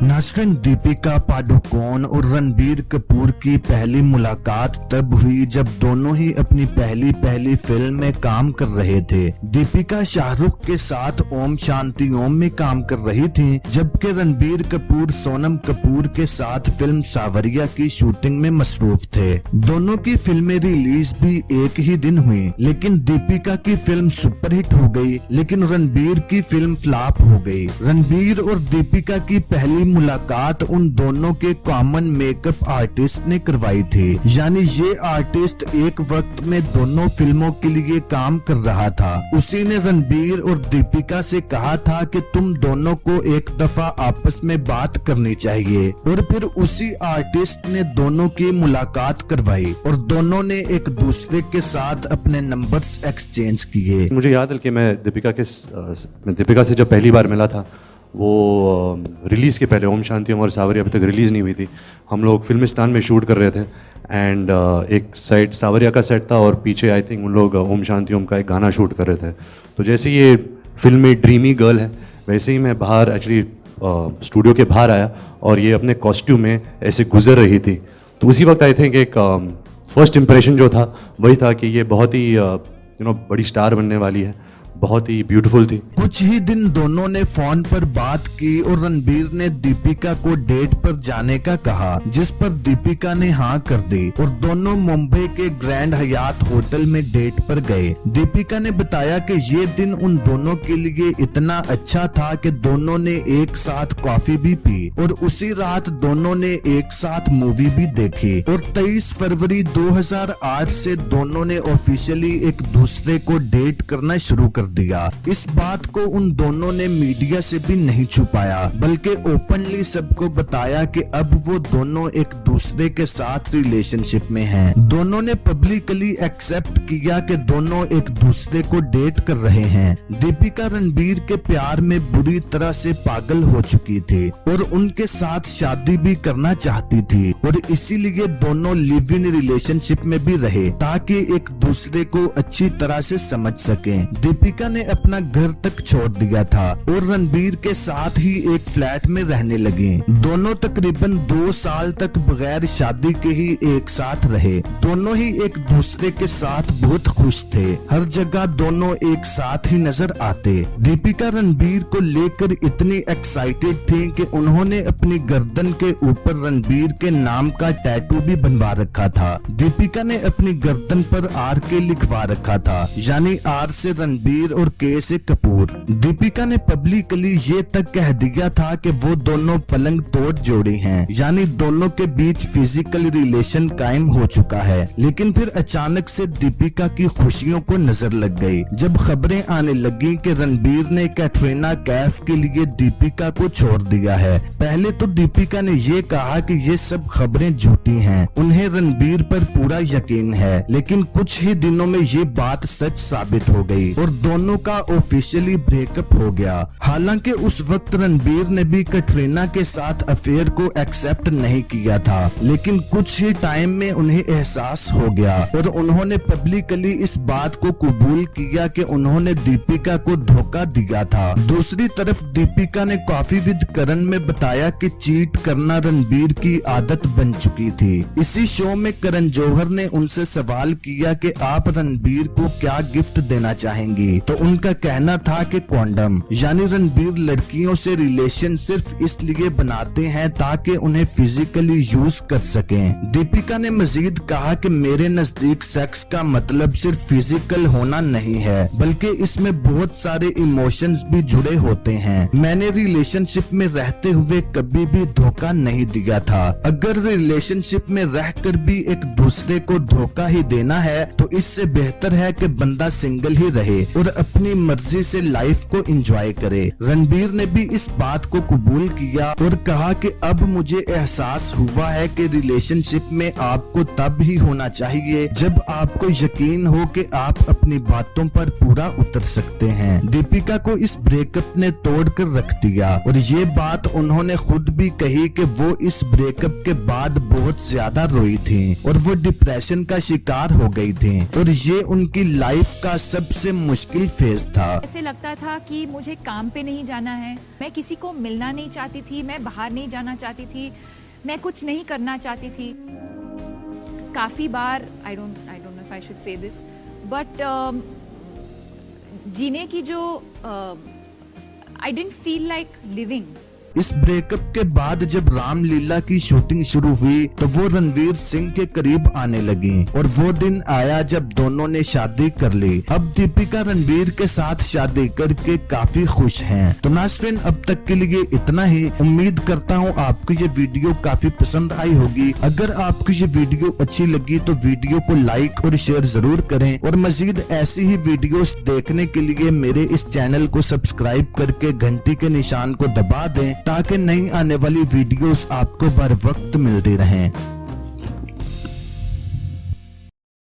नाज़रीन, दीपिका पादुकोण और रणबीर कपूर की पहली मुलाकात तब हुई जब दोनों ही अपनी पहली फिल्म में काम कर रहे थे। दीपिका शाहरुख के साथ ओम शांति ओम में काम कर रही थी, जबकि रणबीर कपूर सोनम कपूर के साथ फिल्म सावरिया की शूटिंग में मसरूफ थे। दोनों की फिल्में रिलीज भी एक ही दिन हुई, लेकिन दीपिका की फिल्म सुपरहिट हो गई, लेकिन रणबीर की फिल्म फ्लॉप हो गई। रणबीर और दीपिका की पहली मुलाकात उन दोनों के कॉमन मेकअप आर्टिस्ट ने करवाई थी, यानी ये आर्टिस्ट एक वक्त में दोनों फिल्मों के लिए काम कर रहा था। उसी ने रणबीर और दीपिका से कहा था कि तुम दोनों को एक दफा आपस में बात करनी चाहिए, और फिर उसी आर्टिस्ट ने दोनों की मुलाकात करवाई और दोनों ने एक दूसरे के साथ अपने नंबर्स एक्सचेंज किए। मुझे याद है कि मैं दीपिका से जब पहली बार मिला था, वो रिलीज़ के पहले ओम शांति ओम और सावरिया अभी तक रिलीज़ नहीं हुई थी। हम लोग फिल्मिस्तान में शूट कर रहे थे एंड एक साइड सावरिया का सेट था और पीछे आई थिंक उन लोग ओम शांति ओम का एक गाना शूट कर रहे थे। तो जैसे ये फिल्म में ड्रीमी गर्ल है, वैसे ही मैं बाहर एक्चुअली स्टूडियो के बाहर आया और ये अपने कॉस्ट्यूम में ऐसे गुजर रही थी। तो उसी वक्त आई थिंक एक फर्स्ट इम्प्रेशन जो था वही था कि ये बहुत ही बड़ी स्टार बनने वाली है, बहुत ही ब्यूटीफुल थी। कुछ ही दिन दोनों ने फोन पर बात की और रणबीर ने दीपिका को डेट पर जाने का कहा, जिस पर दीपिका ने हाँ कर दी और दोनों मुंबई के ग्रैंड हयात होटल में डेट पर गए। दीपिका ने बताया कि ये दिन उन दोनों के लिए इतना अच्छा था कि दोनों ने एक साथ कॉफी भी पी और उसी रात दोनों ने एक साथ मूवी भी देखी, और 23 फरवरी 2008 से दोनों ने ऑफिशियली एक दूसरे को डेट करना शुरू कर दिया। इस बात को उन दोनों ने मीडिया से भी नहीं छुपाया, बल्कि ओपनली सबको बताया कि अब वो दोनों एक दूसरे के साथ रिलेशनशिप में हैं। दोनों ने पब्लिकली एक्सेप्ट किया कि दोनों एक दूसरे को डेट कर रहे हैं। दीपिका रणबीर के प्यार में बुरी तरह से पागल हो चुकी थी और उनके साथ शादी भी करना चाहती थी, और इसीलिए दोनों लिव इन रिलेशनशिप में भी रहे ताकि एक दूसरे को अच्छी तरह से समझ सकें। दीपिका ने अपना घर तक छोड़ दिया था और रणबीर के साथ ही एक फ्लैट में रहने लगी। दोनों तकरीबन 2 साल तक बगैर शादी के ही एक साथ रहे। दोनों ही एक दूसरे के साथ बहुत खुश थे, हर जगह दोनों एक साथ ही नजर आते। दीपिका रणबीर को लेकर इतनी एक्साइटेड थी कि उन्होंने अपनी गर्दन के ऊपर रणबीर के नाम का टैटू भी बनवा रखा था। दीपिका ने अपनी गर्दन पर आर के लिखवा रखा था, यानी आर से रणबीर और के से कपूर। दीपिका ने पब्लिकली ये तक कह दिया था कि वो दोनों पलंग तोड़ जोड़ी हैं, यानी दोनों के बीच फिजिकल रिलेशन कायम हो चुका है। लेकिन फिर अचानक से दीपिका की खुशियों को नजर लग गई जब खबरें आने लगी कि रणबीर ने कैटरीना कैफ के लिए दीपिका को छोड़ दिया है। पहले तो दीपिका ने ये कहा कि ये सब खबरें झूठी हैं, उन्हें रणबीर पर पूरा यकीन है, लेकिन कुछ ही दिनों में ये बात सच साबित हो गई और दोनों का ऑफिशियली ब्रेकअप हो गया। हालांकि उस वक्त रणबीर ने भी कैटरीना के साथ अफेयर को एक्सेप्ट नहीं किया था, लेकिन कुछ ही टाइम में उन्हें एहसास हो गया और उन्होंने पब्लिकली इस बात को कबूल किया कि उन्होंने दीपिका को धोखा दिया था। दूसरी तरफ दीपिका ने कॉफी विद करण में बताया कि चीट करना रणबीर की आदत बन चुकी थी। इसी शो में करण जौहर ने उनसे सवाल किया कि आप रणबीर को क्या गिफ्ट देना चाहेंगी, तो उनका कहना था कि कॉन्डम, यानी रणबीर लड़कियों से रिलेशन सिर्फ इसलिए बनाते हैं ताकि उन्हें फिजिकली यूज कर सकें। दीपिका ने मजीद कहा कि मेरे नजदीक सेक्स का मतलब सिर्फ फिजिकल होना नहीं है, बल्कि इसमें बहुत सारे इमोशंस भी जुड़े होते हैं। मैंने रिलेशनशिप में रहते हुए कभी भी धोखा नहीं दिया था। अगर रिलेशनशिप में रहकर भी एक दूसरे को धोखा ही देना है तो इससे बेहतर है कि बंदा सिंगल ही रहे और अपनी मर्जी से लाइफ को एंजॉय करे। रणबीर ने भी इस बात को कबूल किया और कहा कि अब मुझे एहसास हुआ है कि रिलेशनशिप में आपको तब ही होना चाहिए जब आपको यकीन हो कि आप अपनी बातों पर पूरा उतर सकते हैं। दीपिका को इस ब्रेकअप ने तोड़ कर रख दिया और ये बात उन्होंने खुद भी कही कि वो इस ब्रेकअप के बाद बहुत बहुत ज्यादा रोई थी और वो डिप्रेशन का शिकार हो गई थी और ये उनकी लाइफ का सबसे मुश्किल फेज था। ऐसे लगता था कि मुझे काम पे नहीं जाना है, मैं किसी को मिलना नहीं चाहती थी, मैं बाहर नहीं जाना चाहती थी, मैं कुछ नहीं करना चाहती थी। काफी बार I don't know if I should say this but जीने की जो I didn't feel like living. इस ब्रेकअप के बाद जब रामलीला की शूटिंग शुरू हुई तो वो रणवीर सिंह के करीब आने लगी और वो दिन आया जब दोनों ने शादी कर ली। अब दीपिका रणवीर के साथ शादी करके काफी खुश हैं। तो नाज़रीन, अब तक के लिए इतना ही। उम्मीद करता हूँ आपको ये वीडियो काफी पसंद आई होगी। अगर आपको ये वीडियो अच्छी लगी तो वीडियो को लाइक और शेयर जरूर करें और मजीद ऐसी ही वीडियोस देखने के लिए मेरे इस चैनल को सब्सक्राइब करके घंटी के निशान को दबा दें ताकि नई आने वाली वीडियोस आपको बर वक्त मिलती रहें।